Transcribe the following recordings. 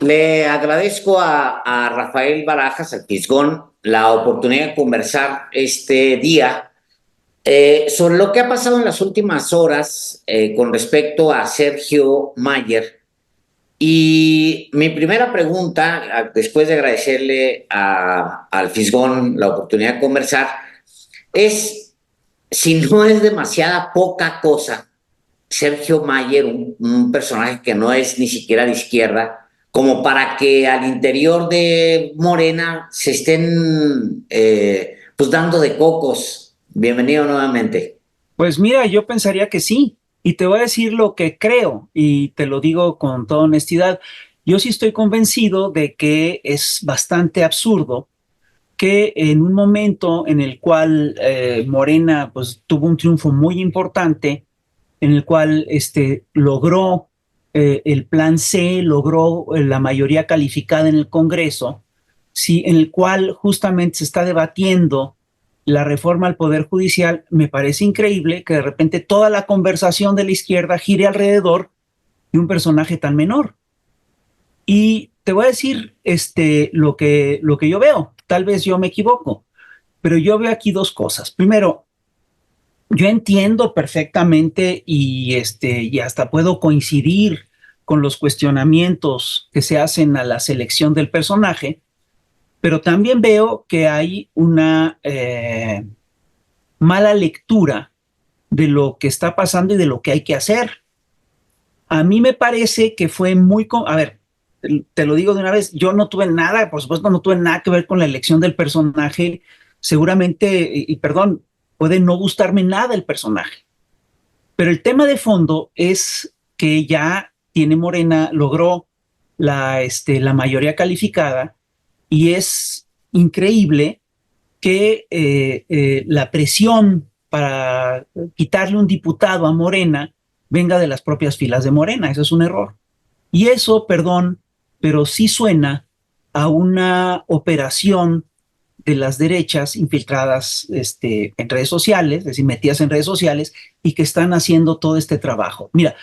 Le agradezco a Rafael Barajas, al Fisgón, la oportunidad de conversar este día sobre lo que ha pasado en las últimas horas con respecto a Sergio Mayer. Y mi primera pregunta, después de agradecerle al Fisgón la oportunidad de conversar, es si no es demasiada poca cosa Sergio Mayer, un personaje que no es ni siquiera de izquierda, como para que al interior de Morena se estén pues dando de cocos. Bienvenido nuevamente. Pues mira, yo pensaría que sí, y te voy a decir lo que creo, y te lo digo con toda honestidad. Yo sí estoy convencido de que es bastante absurdo que en un momento en el cual Morena pues tuvo un triunfo muy importante, en el cual logró el plan C, logró la mayoría calificada en el Congreso, sí, en el cual justamente se está debatiendo la reforma al Poder Judicial. Me parece increíble que de repente toda la conversación de la izquierda gire alrededor de un personaje tan menor. Y te voy a decir lo que yo veo. Tal vez yo me equivoco, pero yo veo aquí dos cosas. Primero, yo entiendo perfectamente y hasta puedo coincidir con los cuestionamientos que se hacen a la selección del personaje, pero también veo que hay una mala lectura de lo que está pasando y de lo que hay que hacer. A mí me parece que fue muy... A ver, te lo digo de una vez, yo no tuve nada, por supuesto, no tuve nada que ver con la elección del personaje. Seguramente, y perdón, puede no gustarme nada el personaje. Pero el tema de fondo es que ya tiene Morena, logró la mayoría calificada y es increíble que la presión para quitarle un diputado a Morena venga de las propias filas de Morena. Eso es un error. Y eso, perdón, pero sí suena a una operación de las derechas infiltradas en redes sociales, es decir, metidas en redes sociales y que están haciendo todo este trabajo. Mira,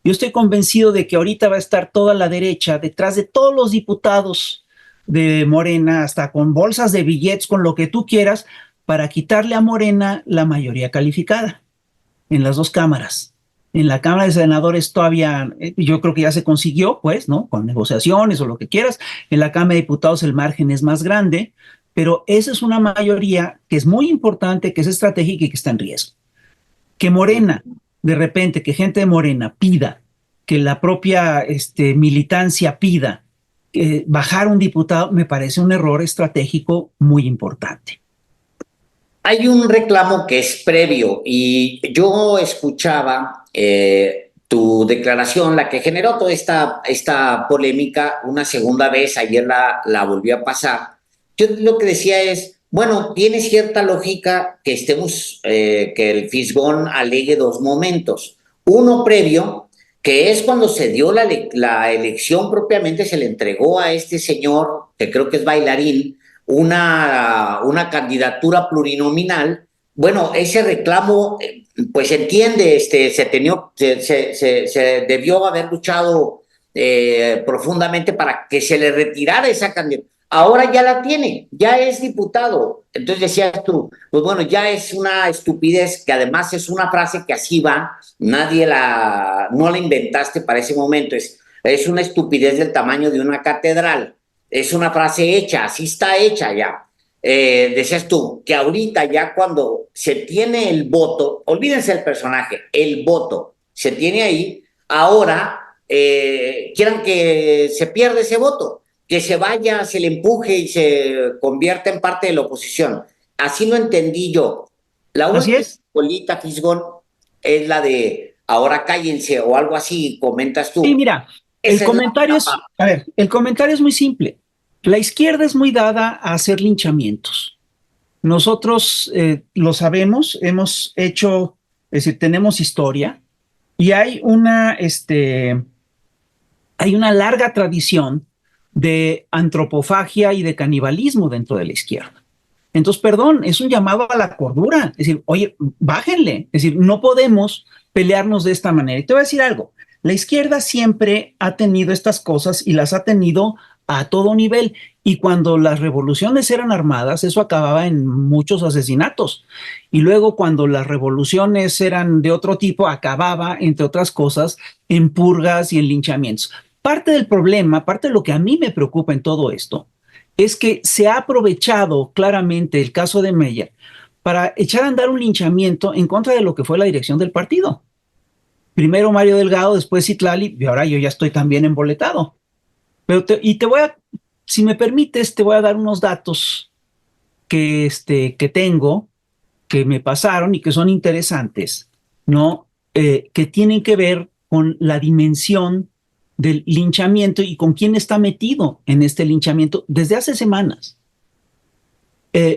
yo estoy convencido de que ahorita va a estar toda la derecha detrás de todos los diputados de Morena, hasta con bolsas de billetes, con lo que tú quieras, para quitarle a Morena la mayoría calificada en las dos cámaras. En la Cámara de Senadores todavía, yo creo que ya se consiguió, pues, ¿no? Con negociaciones o lo que quieras. En la Cámara de Diputados el margen es más grande, pero esa es una mayoría que es muy importante, que es estratégica y que está en riesgo. Que Morena, de repente, que gente de Morena pida, que la propia militancia pida bajar un diputado, me parece un error estratégico muy importante. Hay un reclamo que es previo y yo escuchaba tu declaración, la que generó toda esta polémica una segunda vez, ayer la volví a pasar. Yo lo que decía es, bueno, tiene cierta lógica que que el Fisgón alegue dos momentos. Uno previo, que es cuando se dio la elección propiamente, se le entregó a este señor, que creo que es bailarín, una candidatura plurinominal. Bueno, ese reclamo, pues entiende, se debió haber luchado profundamente para que se le retirara esa candidatura. Ahora ya la tiene, ya es diputado. Entonces decías tú, pues bueno, ya es una estupidez, que además es una frase que así va, no la inventaste para ese momento, es una estupidez del tamaño de una catedral. Es una frase hecha, así está hecha ya. Decías tú que ahorita ya cuando se tiene el voto, olvídense del personaje, el voto se tiene ahí, ahora quieran que se pierda ese voto, que se vaya, se le empuje y se convierta en parte de la oposición. Así lo entendí yo. La Así última es. bolita, Fisgón, es la de ahora cállense o algo así, comentas Sí, tú. mira, el Esa es la comentario es, a ver, el comentario es muy simple. La izquierda es muy dada a hacer linchamientos. Nosotros lo sabemos, hemos hecho, es decir, tenemos historia y hay una larga tradición de antropofagia y de canibalismo dentro de la izquierda. Entonces, perdón, es un llamado a la cordura. Es decir, oye, bájenle. Es decir, no podemos pelearnos de esta manera. Y te voy a decir algo. la izquierda siempre ha tenido estas cosas y las ha tenido a todo nivel. Y cuando las revoluciones eran armadas, eso acababa en muchos asesinatos. Y luego cuando las revoluciones eran de otro tipo, acababa, entre otras cosas, en purgas y en linchamientos. Parte del problema, parte de lo que a mí me preocupa en todo esto, es que se ha aprovechado claramente el caso de Meyer para echar a andar un linchamiento en contra de lo que fue la dirección del partido. Primero Mario Delgado, después Citlali, y ahora yo ya estoy también emboletado. Pero te voy a, si me permites, te voy a dar unos datos que tengo, que me pasaron y que son interesantes, ¿no? Que tienen que ver con la dimensión del linchamiento y con quién está metido en este linchamiento desde hace semanas.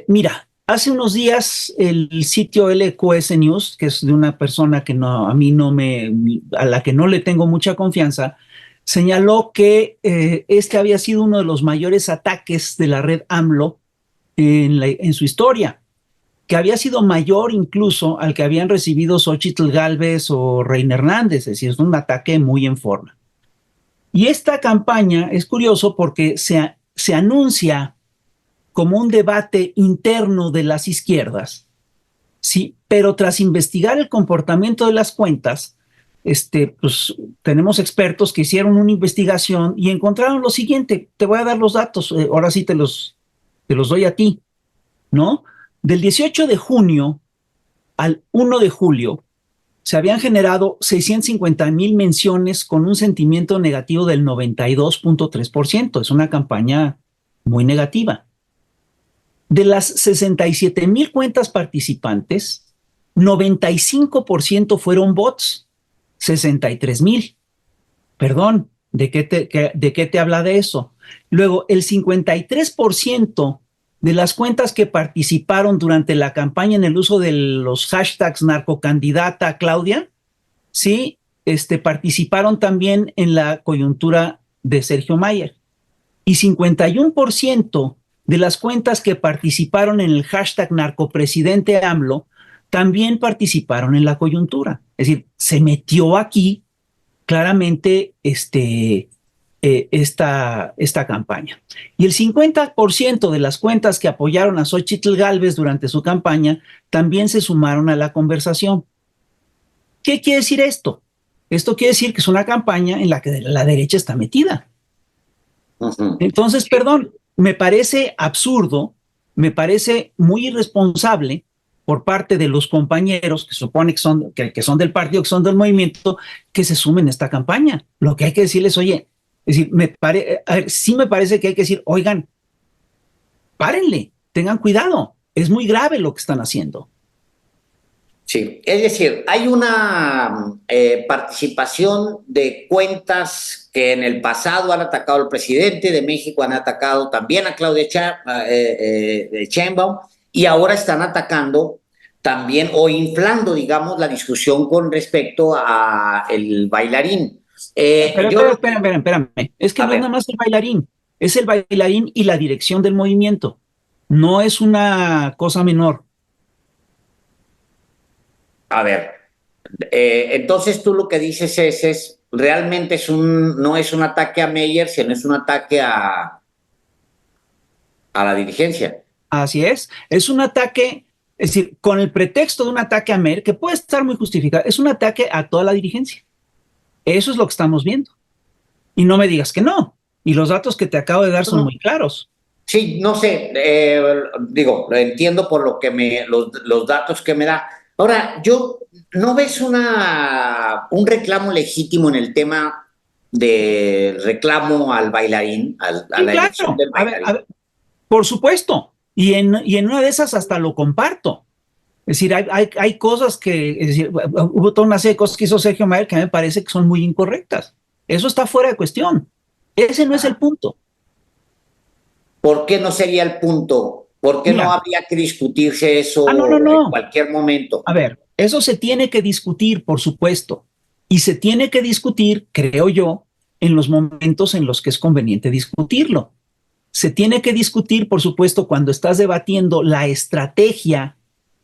Mira, hace unos días el sitio LQS News, que es de una persona que no, a mí no me, a la que no le tengo mucha confianza, señaló que este había sido uno de los mayores ataques de la red AMLO en su historia, que había sido mayor incluso al que habían recibido Xóchitl Gálvez o Reina Hernández, es decir, es un ataque muy en forma. Y esta campaña es curioso porque se anuncia como un debate interno de las izquierdas, sí, pero tras investigar el comportamiento de las cuentas, pues tenemos expertos que hicieron una investigación y encontraron lo siguiente. Te voy a dar los datos, ahora sí te los doy a ti, ¿no? Del 18 de junio al 1 de julio se habían generado 650,000 menciones con un sentimiento negativo del 92.3%. Es una campaña muy negativa. De las 67,000 cuentas participantes, 95% fueron bots. 63,000. Perdón, ¿de qué te habla de eso? Luego, el 53% de las cuentas que participaron durante la campaña en el uso de los hashtags narcocandidata Claudia, sí, participaron también en la coyuntura de Sergio Mayer. Y 51% de las cuentas que participaron en el hashtag narcopresidente AMLO también participaron en la coyuntura. Es decir, se metió aquí claramente esta campaña. Y el 50% de las cuentas que apoyaron a Xóchitl Gálvez durante su campaña también se sumaron a la conversación. ¿Qué quiere decir esto? Esto quiere decir que es una campaña en la que la derecha está metida. Entonces, perdón, me parece absurdo, me parece muy irresponsable por parte de los compañeros que supone que son del partido, que son del movimiento, que se sumen a esta campaña. Lo que hay que decirles, oye, es decir, sí me parece que hay que decir, oigan, párenle, tengan cuidado, es muy grave lo que están haciendo. Sí, es decir, hay una participación de cuentas que en el pasado han atacado al presidente de México, han atacado también a Claudia Sheinbaum, y ahora están atacando también o inflando, digamos, la discusión con respecto a el bailarín. Espérame. Es que no es nada más el bailarín, es el bailarín y la dirección del movimiento. No es una cosa menor. A ver, entonces tú lo que dices realmente no es un ataque a Meyer, sino es un ataque a la dirigencia. Así es un ataque, es decir, con el pretexto de un ataque a Meyer, que puede estar muy justificado, es un ataque a toda la dirigencia. Eso es lo que estamos viendo. Y no me digas que no. Y los datos que te acabo de dar son muy claros. Sí, no sé, digo, lo entiendo por lo que los datos que me da. Ahora, ¿no ves un reclamo legítimo en el tema de reclamo al bailarín, a la elección del bailarín? A ver, por supuesto. Y en una de esas hasta lo comparto. Es decir, hay cosas es decir, hubo toda una serie de cosas que hizo Sergio Mayer que a mí me parece que son muy incorrectas. Eso está fuera de cuestión. Ese no es el punto. ¿Por qué no sería el punto? ¿Por qué no habría que discutirse eso no. en cualquier momento? A ver, eso se tiene que discutir, por supuesto. Y se tiene que discutir, creo yo, en los momentos en los que es conveniente discutirlo. Se tiene que discutir, por supuesto, cuando estás debatiendo la estrategia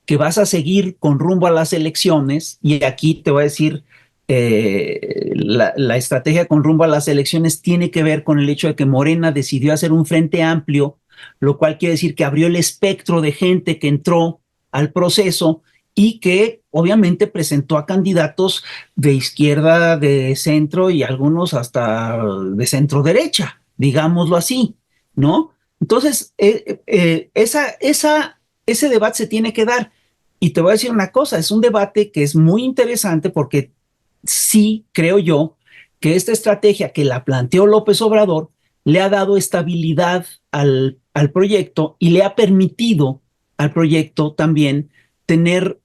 que vas a seguir con rumbo a las elecciones. Y aquí te voy a decir la estrategia con rumbo a las elecciones tiene que ver con el hecho de que Morena decidió hacer un frente amplio, lo cual quiere decir que abrió el espectro de gente que entró al proceso y que obviamente presentó a candidatos de izquierda, de centro y algunos hasta de centro derecha, digámoslo así, ¿no? Entonces, ese debate se tiene que dar. Y te voy a decir una cosa, es un debate que es muy interesante porque sí creo yo que esta estrategia que la planteó López Obrador le ha dado estabilidad al proyecto y le ha permitido al proyecto también tener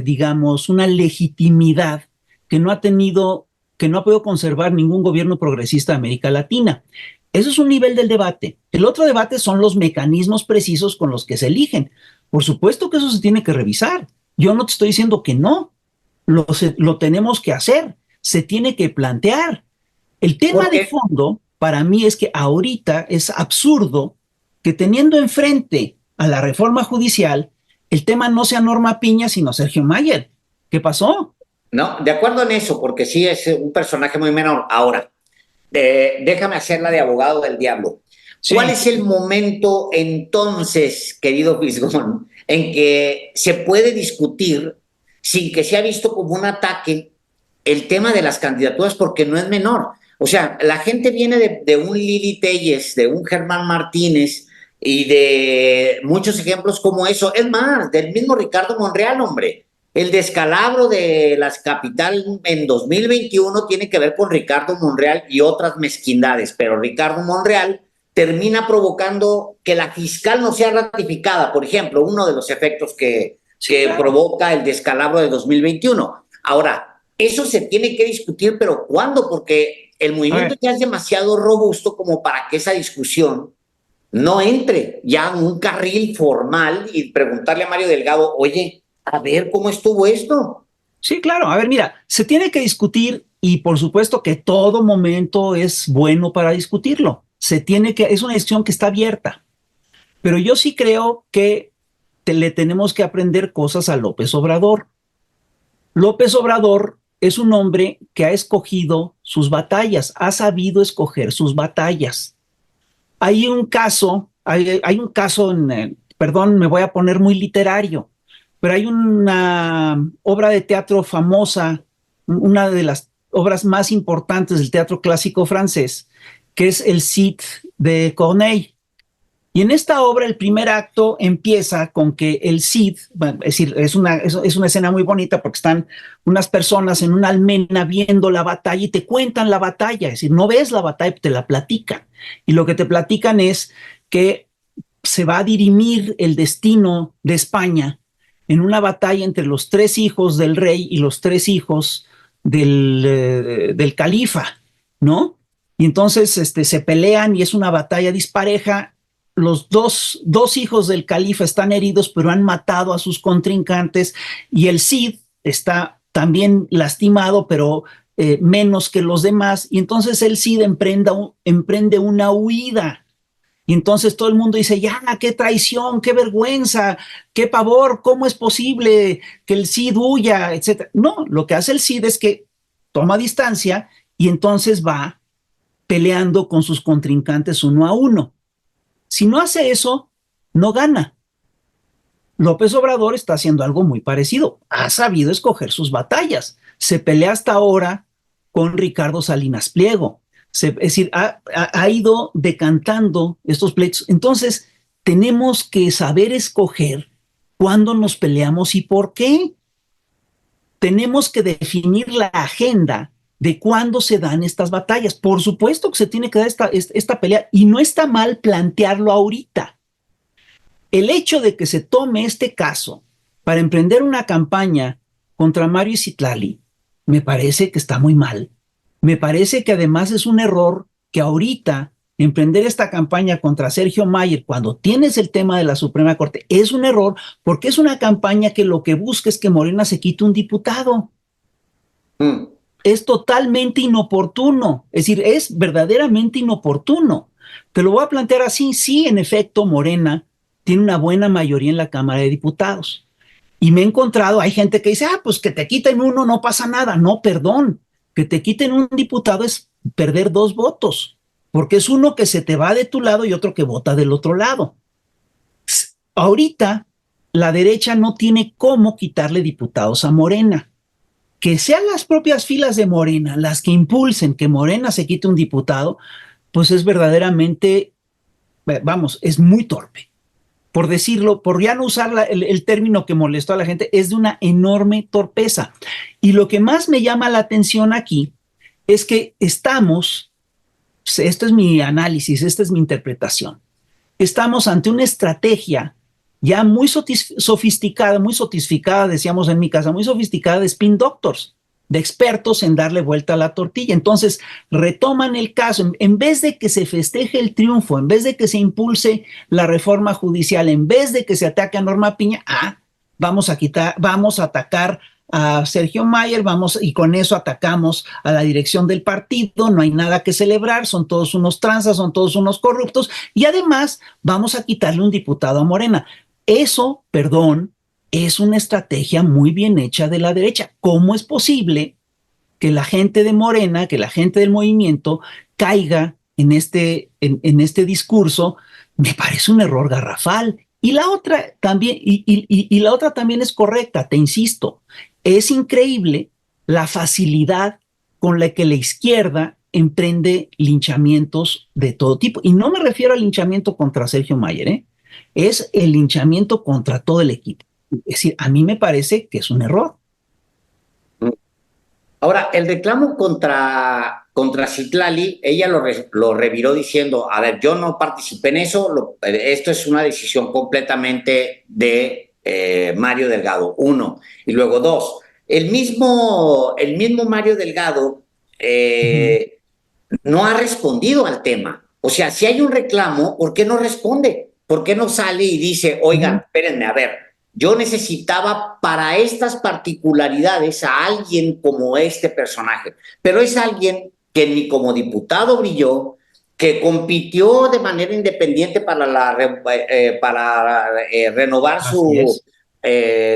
digamos, una legitimidad que no ha tenido, que no ha podido conservar ningún gobierno progresista de América Latina. Eso es un nivel del debate. El otro debate son los mecanismos precisos con los que se eligen. Por supuesto que eso se tiene que revisar. Yo no te estoy diciendo que no, lo tenemos que hacer, se tiene que plantear. El tema de Porque, fondo para mí es que ahorita es absurdo que teniendo enfrente a la reforma judicial, el tema no sea Norma Piña, sino Sergio Mayer. ¿Qué pasó? no, de acuerdo en eso, porque sí es un personaje muy menor. Ahora, déjame hacerla de abogado del diablo. ¿Cuál Sí, es el momento entonces, querido Fisgón, en que se puede discutir sin que sea visto como un ataque el tema de las candidaturas? Porque no es menor. O sea, la gente viene de un Lili Telles, de un Germán Martínez y de muchos ejemplos como eso. Es más, del mismo Ricardo Monreal, hombre. El descalabro de las capital en 2021 tiene que ver con Ricardo Monreal y otras mezquindades, pero Ricardo Monreal termina provocando que la fiscal no sea ratificada, por ejemplo, uno de los efectos sí, que claro. provoca el descalabro de 2021. Ahora, eso se tiene que discutir, pero ¿cuándo? Porque el A movimiento ver, ya es demasiado robusto como para que esa discusión no entre ya en un carril formal y preguntarle a Mario Delgado, oye, a ver cómo estuvo esto. sí, claro. A ver, mira, se tiene que discutir y por supuesto que todo momento es bueno para discutirlo. Es una decisión que está abierta. Pero yo sí creo que le tenemos que aprender cosas a López Obrador. López Obrador es un hombre que ha escogido sus batallas, ha sabido escoger sus batallas. Hay un caso perdón, me voy a poner muy literario, pero hay una obra de teatro famosa, una de las obras más importantes del teatro clásico francés, que es El Cid de Corneille. Y en esta obra el primer acto empieza con que el Cid, bueno, es decir, es una escena muy bonita porque están unas personas en una almena viendo la batalla y te cuentan la batalla, es decir, no ves la batalla, te la platican. Y lo que te platican es que se va a dirimir el destino de España en una batalla entre los tres hijos del rey y los tres hijos del califa, ¿no? Y entonces se pelean y es una batalla dispareja. Los dos hijos del califa están heridos, pero han matado a sus contrincantes y el Cid está también lastimado, pero menos que los demás. Y entonces el Cid emprende una huida. Y entonces todo el mundo dice, ya, qué traición, qué vergüenza, qué pavor, ¿cómo es posible que el Cid huya, etcétera? No, lo que hace el Cid es que toma distancia y entonces va peleando con sus contrincantes uno a uno. Si no hace eso, no gana. López Obrador está haciendo algo muy parecido. Ha sabido escoger sus batallas. Se pelea hasta ahora con Ricardo Salinas Pliego. Es decir, ha ido decantando estos pleitos. Entonces, tenemos que saber escoger cuándo nos peleamos y por qué. Tenemos que definir la agenda de cuándo se dan estas batallas. Por supuesto que se tiene que dar esta pelea y no está mal plantearlo ahorita. El hecho de que se tome este caso para emprender una campaña contra Mario Citlali me parece que está muy mal. Me parece que además es un error que ahorita emprender esta campaña contra Sergio Mayer cuando tienes el tema de la Suprema Corte es un error porque es una campaña que lo que busca es que Morena se quite un diputado. Mm. Es totalmente inoportuno, es decir, es verdaderamente inoportuno. Te lo voy a plantear así, sí, en efecto, Morena tiene una buena mayoría en la Cámara de Diputados, Y me he encontrado, hay gente que dice, pues que te quiten uno, no pasa nada. No, perdón, que te quiten un diputado es perder 2 votos, porque es uno que se te va de tu lado y otro que vota del otro lado. Ahorita, la derecha no tiene cómo quitarle diputados a Morena. Que sean las propias filas de Morena las que impulsen que Morena se quite un diputado, pues es verdaderamente, vamos, es muy torpe. Por decirlo, por ya no usar el término que molestó a la gente, es de una enorme torpeza. Y lo que más me llama la atención aquí es que estamos, esto es mi análisis, esta es mi interpretación, estamos ante una estrategia ya muy sofisticada, decíamos en mi casa, muy sofisticada de spin doctors, de expertos en darle vuelta a la tortilla. Entonces, retoman el caso, en vez de que se festeje el triunfo, en vez de que se impulse la reforma judicial, en vez de que se ataque a Norma Piña, vamos a atacar a Sergio Mayer, y con eso atacamos a la dirección del partido, no hay nada que celebrar, son todos unos tranzas, son todos unos corruptos, y además vamos a quitarle un diputado a Morena. Eso, perdón, es una estrategia muy bien hecha de la derecha. ¿Cómo es posible que la gente de Morena, que la gente del movimiento caiga en este discurso? Me parece un error garrafal. Y la otra también, y la otra también es correcta, te insisto, es increíble la facilidad con la que la izquierda emprende linchamientos de todo tipo. Y no me refiero al linchamiento contra Sergio Mayer, es el linchamiento contra todo el equipo. Es decir, a mí me parece que es un error. Ahora, el reclamo contra Citlali, ella lo reviró diciendo, a ver, yo no participé en eso, esto es una decisión completamente de Mario Delgado, uno. Y luego dos, el mismo Mario Delgado no ha respondido al tema. O sea, si hay un reclamo, ¿por qué no responde? ¿Por qué no sale y dice, oigan, espérenme, a ver, yo necesitaba para estas particularidades a alguien como este personaje, pero es alguien que ni como diputado brilló, que compitió de manera independiente para renovar su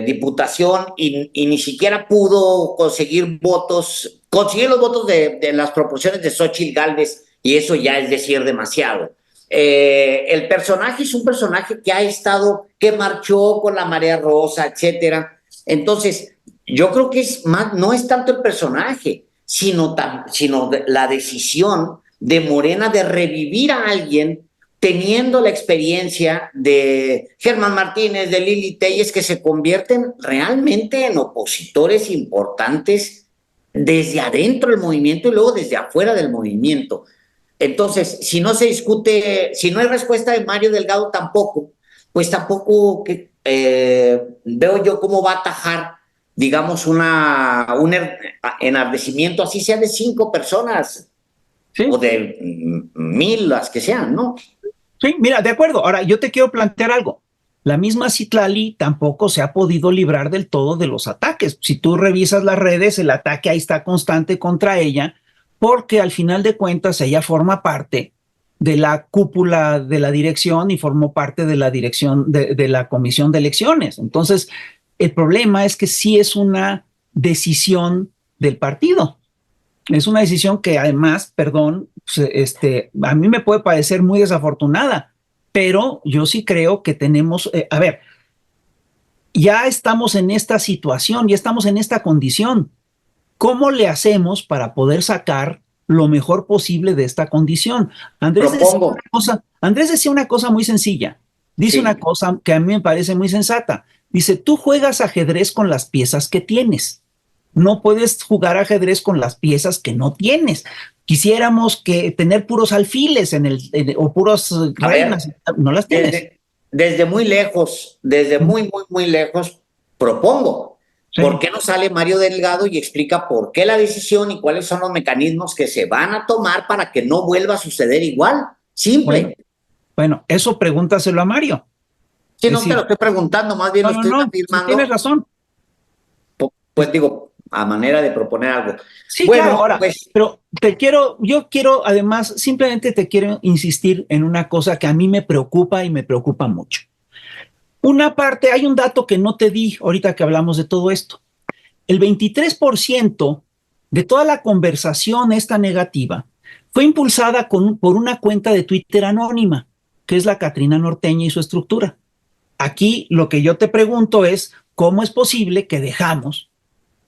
diputación y ni siquiera pudo conseguir los votos de las proporciones de Xóchitl Gálvez, y eso ya es decir demasiado. El personaje es un personaje que marchó con la Marea Rosa, etcétera. Entonces, yo creo que no es tanto el personaje, sino la decisión de Morena de revivir a alguien teniendo la experiencia de Germán Martínez, de Lili Telles, que se convierten realmente en opositores importantes desde adentro del movimiento y luego desde afuera del movimiento. Entonces, si no se discute, si no hay respuesta de Mario Delgado tampoco, pues tampoco veo yo cómo va a atajar, digamos, un enardecimiento, así sea de 5 personas, ¿sí? O de 1000, las que sean, ¿no? Sí, mira, de acuerdo. Ahora, yo te quiero plantear algo. La misma Citlali tampoco se ha podido librar del todo de los ataques. Si tú revisas las redes, el ataque ahí está constante contra ella, porque al final de cuentas ella forma parte de la cúpula de la dirección y formó parte de la dirección de la comisión de elecciones. Entonces, el problema es que sí es una decisión del partido. Es una decisión que además, perdón, a mí me puede parecer muy desafortunada, pero yo sí creo que tenemos, a ver, ya estamos en esta situación, ya estamos en esta condición. ¿Cómo le hacemos para poder sacar lo mejor posible de esta condición? Andrés decía una cosa muy sencilla. Dice una cosa que a mí me parece muy sensata. Dice, tú juegas ajedrez con las piezas que tienes. No puedes jugar ajedrez con las piezas que no tienes. Quisiéramos tener puros alfiles o puros reinas, no las tienes. Desde muy lejos, muy lejos, propongo. Sí. ¿Por qué no sale Mario Delgado y explica por qué la decisión y cuáles son los mecanismos que se van a tomar para que no vuelva a suceder igual? Simple. Bueno, eso pregúntaselo a Mario. Sí, no te lo estoy preguntando, más bien lo estoy afirmando. Tienes razón. Pues digo, a manera de proponer algo. Sí, bueno, claro, ahora, pues, pero yo quiero, además, simplemente te quiero insistir en una cosa que a mí me preocupa y me preocupa mucho. Una parte, hay un dato que no te di ahorita que hablamos de todo esto. El 23% de toda la conversación esta negativa fue impulsada por una cuenta de Twitter anónima, que es la Catrina Norteña y su estructura. Aquí lo que yo te pregunto es, ¿cómo es posible que dejamos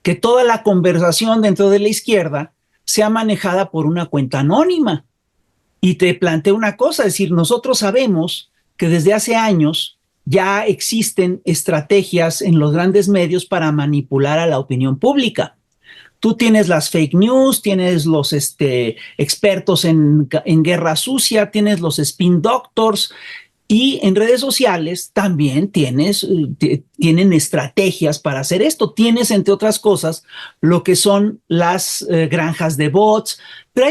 que toda la conversación dentro de la izquierda sea manejada por una cuenta anónima? Y te planteo una cosa, es decir, nosotros sabemos que desde hace años ya existen estrategias en los grandes medios para manipular a la opinión pública. Tú tienes las fake news, tienes los expertos en guerra sucia, tienes los spin doctors, y en redes sociales también tienen estrategias para hacer esto. Tienes, entre otras cosas, lo que son las granjas de bots, pero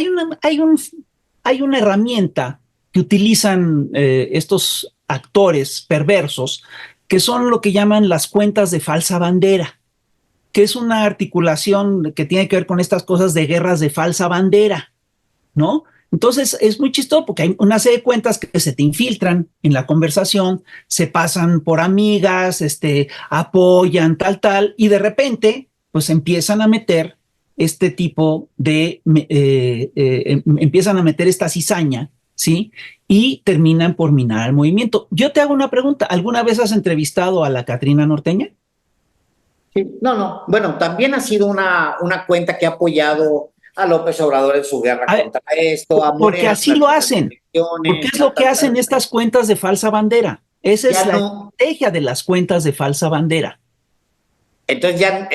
hay una herramienta que utilizan estos actores perversos, que son lo que llaman las cuentas de falsa bandera, que es una articulación que tiene que ver con estas cosas de guerras de falsa bandera, ¿no? Entonces es muy chistoso porque hay una serie de cuentas que se te infiltran en la conversación, se pasan por amigas, apoyan, tal, y de repente, pues empiezan a meter este tipo empiezan a meter esta cizaña, ¿sí? Y terminan por minar al movimiento. Yo te hago una pregunta, ¿alguna vez has entrevistado a la Catrina Norteña? Sí, no, no. Bueno, también ha sido una cuenta que ha apoyado a López Obrador en su guerra A ver, contra esto, a porque Morena así lo durante las hacen, porque elecciones, es lo que hacen estas cuentas de falsa bandera. Esa es Ya la no. estrategia de las cuentas de falsa bandera. Entonces ya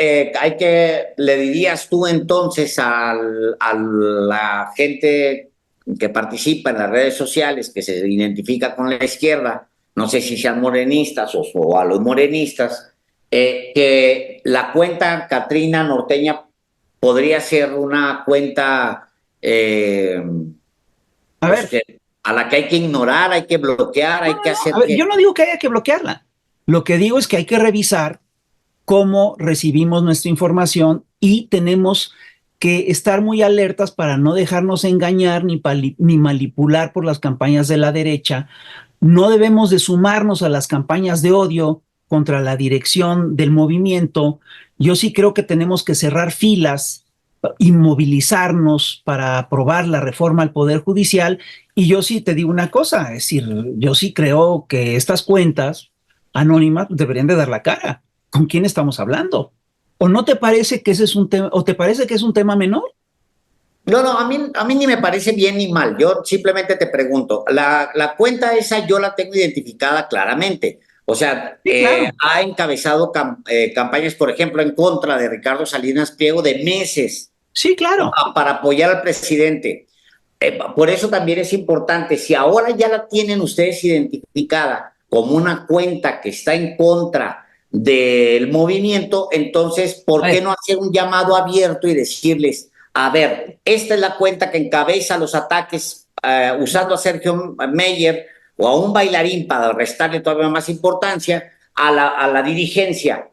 le dirías tú entonces a la gente que participa en las redes sociales, que se identifica con la izquierda, no sé si sean morenistas o a los morenistas, que la cuenta Catrina Norteña podría ser una cuenta A pues ver, que, a la que hay que ignorar, hay que bloquear, no, hay no, que no, hacer a ver, yo que... no digo que haya que bloquearla. Lo que digo es que hay que revisar cómo recibimos nuestra información y tenemos que estar muy alertas para no dejarnos engañar ni manipular por las campañas de la derecha. No debemos de sumarnos a las campañas de odio contra la dirección del movimiento. Yo sí creo que tenemos que cerrar filas y movilizarnos para aprobar la reforma al Poder Judicial. Y yo sí te digo una cosa, es decir, yo sí creo que estas cuentas anónimas deberían de dar la cara. ¿Con quién estamos hablando? ¿O no te parece que ese es un tema, o te parece que es un tema menor? No, no, a mí ni me parece bien ni mal. Yo simplemente te pregunto, la cuenta esa yo la tengo identificada claramente. O sea, Sí, claro. ha encabezado campañas, por ejemplo, en contra de Ricardo Salinas Pliego de meses Sí, claro. para apoyar al presidente. Por eso también es importante, si ahora ya la tienen ustedes identificada como una cuenta que está en contra del movimiento, entonces, A ¿por qué ver, no hacer un llamado abierto y decirles, a ver, esta es la cuenta que encabeza los ataques usando a Sergio Meyer o a un bailarín para restarle todavía más importancia a la dirigencia?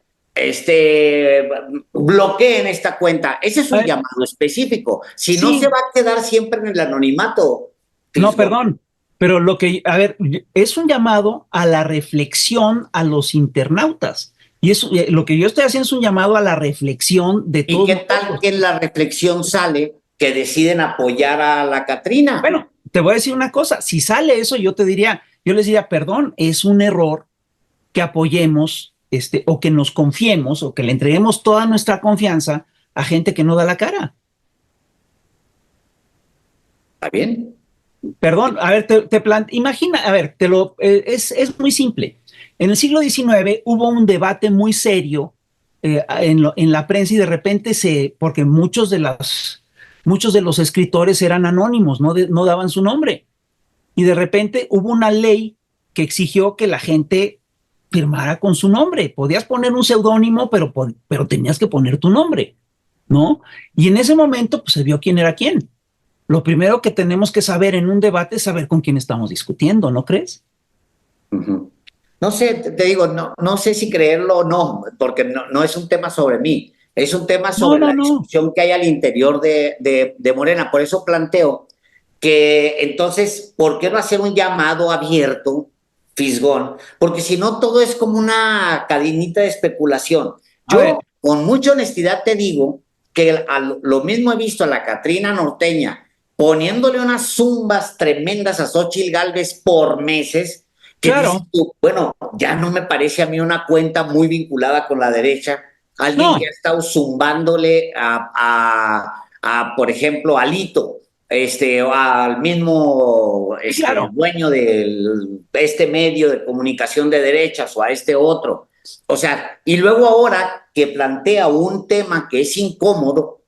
Bloqueen esta cuenta. Ese es a un ver, llamado específico. Si no, se sí, va a quedar siempre en el anonimato, no, Crisco. perdón, pero a ver, es un llamado a la reflexión a los internautas. Y eso, lo que yo estoy haciendo es un llamado a la reflexión de ¿Y todos qué tal nosotros. que en la reflexión sale que deciden apoyar a la Catrina? Bueno, te voy a decir una cosa, si sale eso, yo les diría, perdón, es un error que apoyemos, o que nos confiemos, o que le entreguemos toda nuestra confianza a gente que no da la cara. ¿Está bien? Perdón, a ver, imagina, a ver, es muy simple. En el siglo XIX hubo un debate muy serio en la prensa y de repente porque muchos de los escritores eran anónimos, no daban su nombre. Y de repente hubo una ley que exigió que la gente firmara con su nombre. Podías poner un seudónimo, pero tenías que poner tu nombre, ¿no? Y en ese momento, pues se vio quién era quién. Lo primero que tenemos que saber en un debate es saber con quién estamos discutiendo, ¿no crees? Ujú. No sé, te digo, no sé si creerlo o no, porque no es un tema sobre mí, es un tema No, sobre no, la no. discusión que hay al interior de Morena. Por eso planteo que entonces, ¿por qué no hacer un llamado abierto Fisgón, porque si no todo es como una cadenita de especulación. A ver, Yo, con mucha honestidad, te digo que lo mismo he visto a la Catrina Norteña poniéndole unas zumbas tremendas a Xóchitl Gálvez por meses, que dices claro, tú, bueno, ya no me parece a mí una cuenta muy vinculada con la derecha, alguien no, que ha estado zumbándole por ejemplo, a Alito, o al mismo sí, claro. dueño de este medio de comunicación de derechas o a este otro. O sea, y luego ahora que plantea un tema que es incómodo,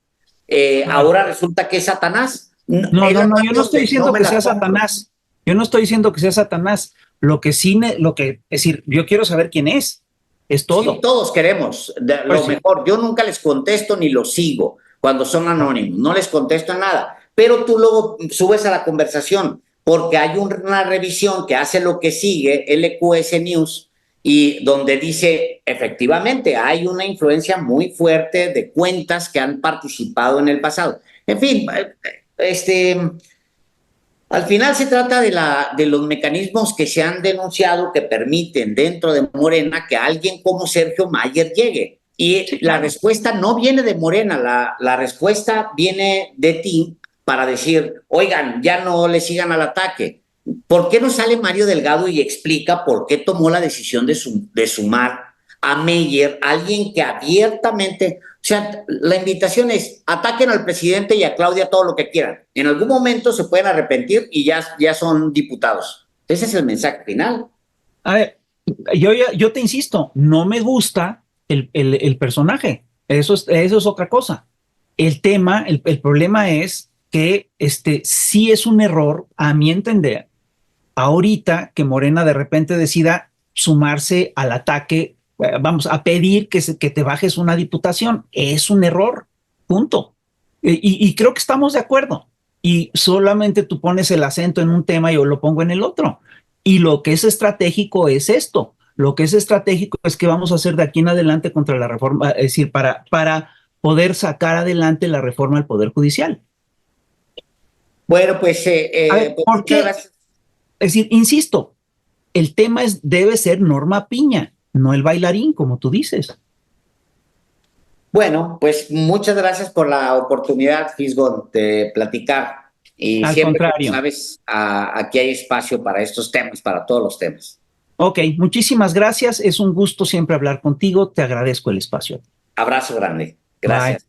A ver, ahora resulta que es Satanás. no, Es no, la no, yo parte no estoy donde no diciendo me que la sea compro. Satanás. Yo no estoy diciendo que sea Satanás. Lo que sí, es decir, yo quiero saber quién es Sí, todo. todos queremos Pues lo sí, mejor. Yo nunca les contesto ni los sigo cuando son no, anónimos, no les contesto nada. Pero tú luego subes a la conversación porque hay una revisión que hace lo que sigue, LQS News, y donde dice, efectivamente, hay una influencia muy fuerte de cuentas que han participado en el pasado. En fin, al final se trata de los mecanismos que se han denunciado que permiten dentro de Morena que alguien como Sergio Mayer llegue. Y sí, la claro. respuesta no viene de Morena, la respuesta viene de ti para decir, oigan, ya no le sigan al ataque. ¿Por qué no sale Mario Delgado y explica por qué tomó la decisión de sumar a Meyer, alguien que abiertamente, o sea, la invitación es ataquen al presidente y a Claudia todo lo que quieran. En algún momento se pueden arrepentir y ya son diputados. Ese es el mensaje final. A ver, yo te insisto, no me gusta el personaje. Eso es otra cosa. El tema, el problema es que sí es un error, a mi entender, ahorita que Morena de repente decida sumarse al ataque, vamos a pedir que te bajes una diputación. Es un error, punto. Y creo que estamos de acuerdo. Y solamente tú pones el acento en un tema y yo lo pongo en el otro. Y lo que es estratégico es esto. Lo que es estratégico es que vamos a hacer de aquí en adelante contra la reforma, es decir, para poder sacar adelante la reforma al Poder Judicial. Bueno, pues, A ver, pues ¿por muchas qué? gracias. Es decir, insisto, el tema debe ser Norma Piña, no el bailarín, como tú dices. Bueno, pues muchas gracias por la oportunidad, Fisgo, de platicar. Y Al siempre, como contrario. sabes, aquí hay espacio para estos temas, para todos los temas. Ok, muchísimas gracias. Es un gusto siempre hablar contigo. Te agradezco el espacio. Abrazo grande. Bye. Gracias.